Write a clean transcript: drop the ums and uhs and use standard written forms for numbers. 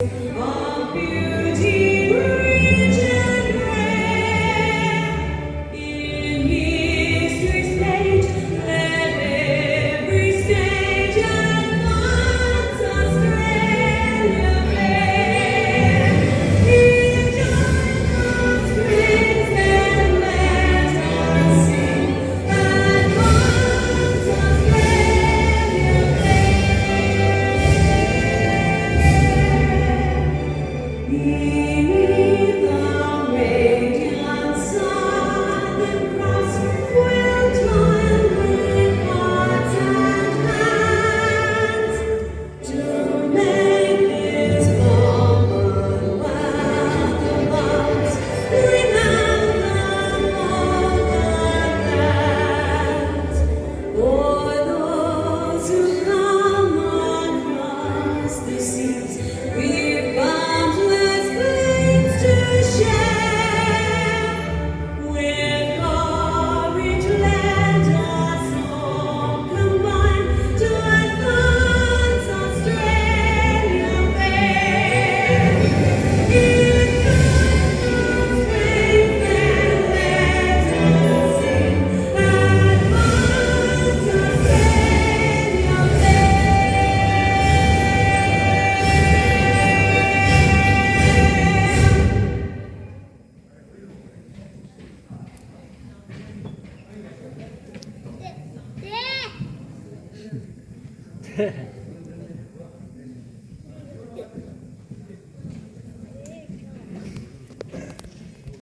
Of beauty rich and rare, in history's page, let every stage advance Australia fair. Here join the springs and let us sing, advance Australia Beneath the radiant Southern Cross, we'll toil with hearts and hands to make this Commonwealth of ours renowned among the lands. For those who come across the seas, we've boundless plains to share. With courage, let us all combine to advance Australia fair. In times of strength and let us sing, advance Australia fair.